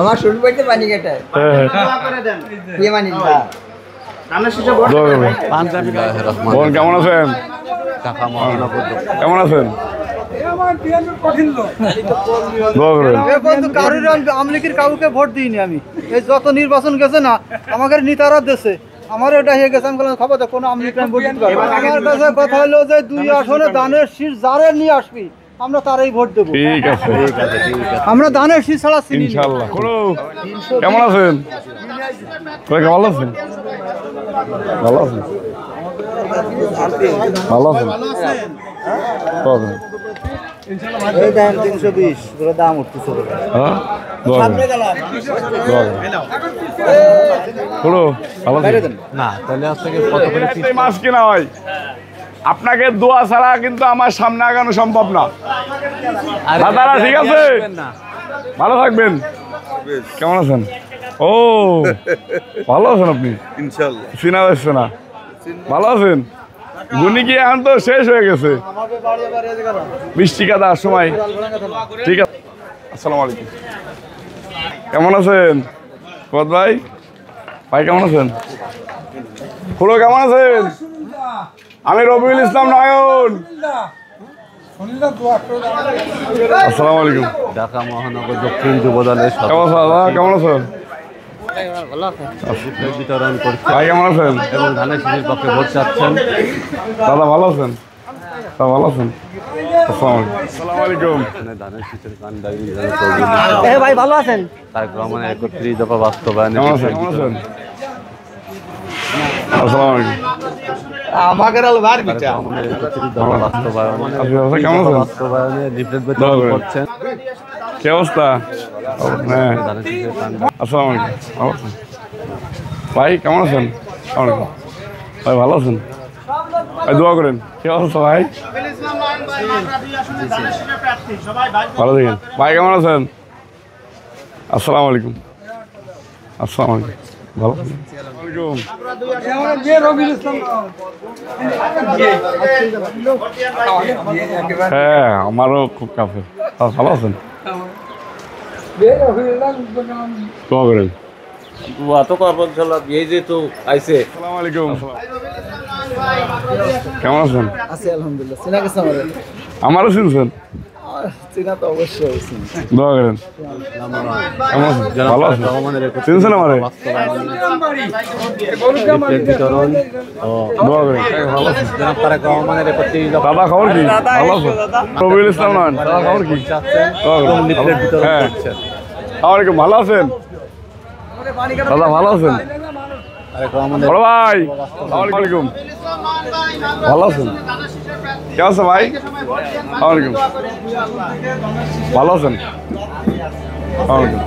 আমার শুরু করতে পানি কেটে কেমন আছেন? কেমন আছেন? কাউকে ভোট দিইনি আমি। এই যত নির্বাচন গেছে না আমাকে নেতারা দেশে আমার এটা হয়ে গেছে। আমি খবর কোনো আমলিকে ভোট দিতে পারবো। আমার কাছে কথা হলো যে 2 আসনে ধানের শীষ যারে নিয়ে আসবি আমরা তারাই ভোট দেবো। ঠিক আছে, আমরা ধানের শীষ ছাড়া চিনি না। ইনশাআল্লাহ। কেমন আছেন? ভালো আছেন? ভালো আছেন? ভালো আছেন? এই দাম 320 পুরো দাম উঠতেছে। হ্যাঁ না তাহলে আজ থেকে কত করে মাছ কিনা হয়? আপনাকে দোয়া ছাড়া কিন্তু আমার সামনে আগানো সম্ভব না। দাদারা ঠিক আছে, ভালো থাকবেন। কেমন আছেন? ও ভালো আছেন আপনি? ইনশাআল্লাহ। চিনা যাচ্ছে না, ভালো আছেন? গুনি কি এখন তো শেষ হয়ে গেছে, মিষ্টি কাদার সময়। ঠিক আছে, আসসালামু আলাইকুম। কেমন আছেন পদ ভাই? ভাই কেমন আছেন? খুলো কেমন আছেন? আমি রবিউল ইসলাম নয়ন। আসসালামু আলাইকুম। ঢাকা মহানগর দক্ষিণ যুব দলের কেমন আছেন? বিতরণ করছে ভাই কেমন আছেন? এবং ধানের শীষের পক্ষে ভোট চাচ্ছেন। দাদা ভালো আছেন? দাদা ভালো আছেন? আসসালামু আলাইকুম। ধানের শীষের কান্ডারি ভাই ভালো আছেন? তারেক রহমানের 31 দফা বাস্তবায়নে কেমন আছেন? কেমন আছেন? আসসালামু আলাইকুম। আমাকে বার কিটা 31 দফা বাস্তবায়নে কেমন আছেন? বাস্তবায়নে লিফলেট বিতরণ করছেন। কি অবস্থা? হ্যাঁ, ধানের শীষের কান্ডারি আসসালামু আলাইকুম। ভালো আছেন? ভাই কেমন আছেন? ভাই ভালো আছেন? ভাই দোয়া করেন। কি অবস্থা ভাই? ভালো থাকেন। ভাই কেমন আছেন? আসসালামু আলাইকুম। আসসালামু আলাইকুম। ভালো আছেন? হ্যাঁ, আমারও খুব কাছে। ভালো আছেন? দোয়া করেন। আসসালামু আলাইকুম। কেমন আছেন? আছি আলহামদুলিল্লাহ। চিনা গেছে আমারে? আমারও শুনছেন? চিনা তো অবশ্যই চিনি। দোয়া করেন। কেমন আছেন? ভালো আছেন? চিনছেন আমারে? লিফলেট বিতরণ ও দোয়া করেন। ভালো আছেন? জনাব তারেক রহমানের 31 দফা দাদা খবর কি? ভালো আছেন? রবিউল ইসলাম নয়ন। দাদা খবর কি? দোয়া করেন। লিফলেট বিতরণ হ্যাঁ। করছেন। আসসালামু আলাইকুম। ভালো আছেন? দাদা ভালো আছেন? তারেক রহমানের বড় ভাই আসসালামু আলাইকুম। ভালো আছেন? কে আছে ভাই? আসসালামু আলাইকুম। ভালো আছেন? আসসালামু আলাইকুম।